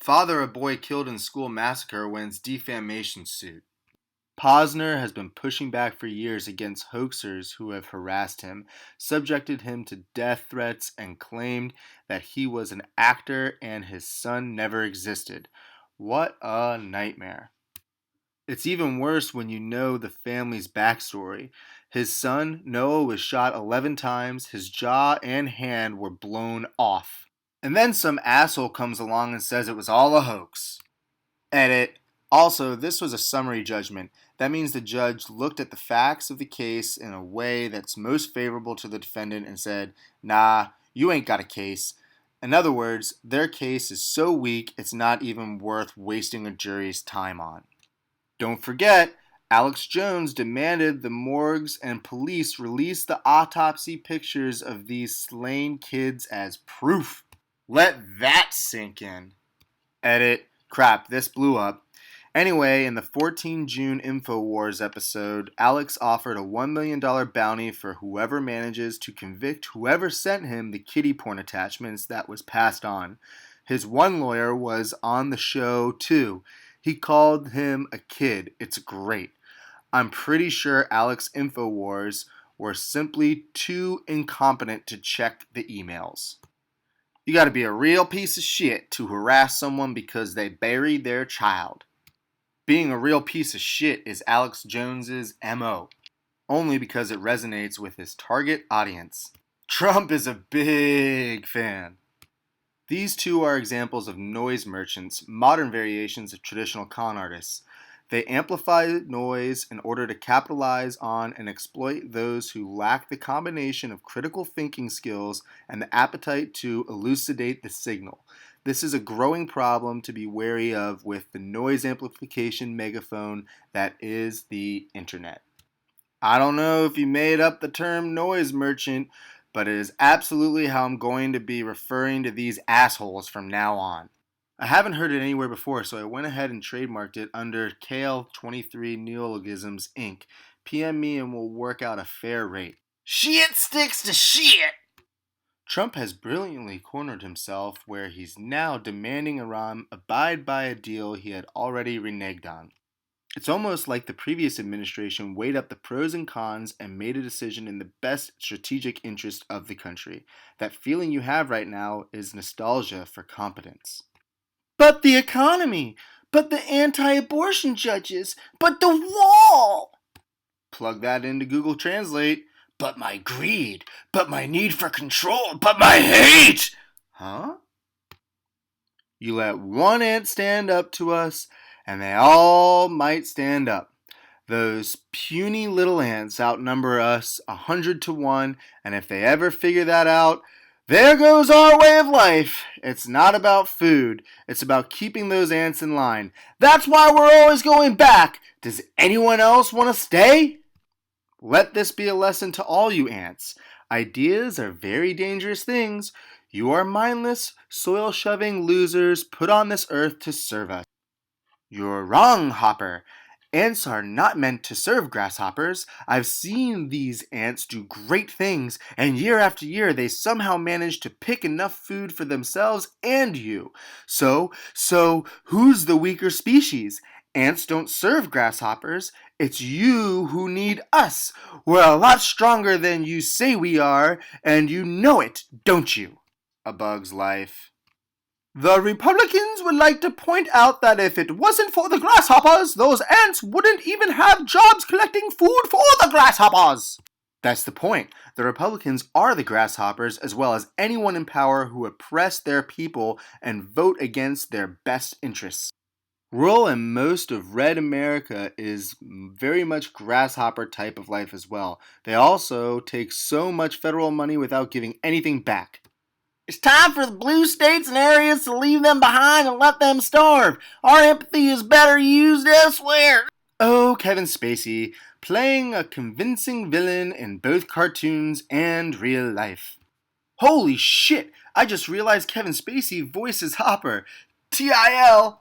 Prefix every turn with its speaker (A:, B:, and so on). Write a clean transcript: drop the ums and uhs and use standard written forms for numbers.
A: Father of boy killed in school massacre wins defamation suit. Posner has been pushing back for years against hoaxers who have harassed him, subjected him to death threats, and claimed that he was an actor and his son never existed. What a nightmare. It's even worse when you know the family's backstory. His son, Noah, was shot 11 times, his jaw and hand were blown off. And then some asshole comes along and says it was all a hoax. Edit. Also, this was a summary judgment. That means the judge looked at the facts of the case in a way that's most favorable to the defendant and said, nah, you ain't got a case. In other words, their case is so weak it's not even worth wasting a jury's time on. Don't forget, Alex Jones demanded the morgues and police release the autopsy pictures of these slain kids as proof. Let that sink in. Edit. Crap, this blew up. Anyway, in the 14 June InfoWars episode, Alex offered a $1 million bounty for whoever manages to convict whoever sent him the kiddie porn attachments that was passed on. His one lawyer was on the show too. He called him a kid. It's great. I'm pretty sure Alex InfoWars were simply too incompetent to check the emails. You gotta be a real piece of shit to harass someone because they buried their child. Being a real piece of shit is Alex Jones's MO, only because it resonates with his target audience. Trump is a big fan. These two are examples of noise merchants, modern variations of traditional con artists. They amplify noise in order to capitalize on and exploit those who lack the combination of critical thinking skills and the appetite to elucidate the signal. This is a growing problem to be wary of with the noise amplification megaphone that is the internet. I don't know if you made up the term noise merchant, but it is absolutely how I'm going to be referring to these assholes from now on. I haven't heard it anywhere before, so I went ahead and trademarked it under KL23 Neologisms Inc. PM me and we'll work out a fair rate.
B: Shit sticks to shit!
A: Trump has brilliantly cornered himself where he's now demanding Iran abide by a deal he had already reneged on. It's almost like the previous administration weighed up the pros and cons and made a decision in the best strategic interest of the country. That feeling you have right now is nostalgia for competence.
B: But the economy, but the anti-abortion judges, but the wall!
A: Plug that into Google Translate.
B: But my greed, but my need for control, but my hate!
A: Huh? You let one ant stand up to us, and they all might stand up. Those puny little ants outnumber us 100 to 1, and if they ever figure that out, there goes our way of life. It's not about food. It's about keeping those ants in line. That's why we're always going back. Does anyone else want to stay? Let this be a lesson to all you ants. Ideas are very dangerous things. You are mindless, soil-shoving losers put on this earth to serve us. You're wrong, Hopper. Ants are not meant to serve grasshoppers. I've seen these ants do great things, and year after year they somehow manage to pick enough food for themselves and you. So, who's the weaker species? Ants don't serve grasshoppers. It's you who need us. We're a lot stronger than you say we are, and you know it, don't you? A Bug's Life. The Republicans would like to point out that if it wasn't for the grasshoppers, those ants wouldn't even have jobs collecting food for the grasshoppers. That's the point. The Republicans are the grasshoppers as well as anyone in power who oppress their people and vote against their best interests. Rural and most of red America is very much grasshopper type of life as well. They also take so much federal money without giving anything back.
B: It's time for the blue states and areas to leave them behind and let them starve. Our empathy is better used elsewhere.
A: Oh, Kevin Spacey, playing a convincing villain in both cartoons and real life. Holy shit, I just realized Kevin Spacey voices Hopper. TIL.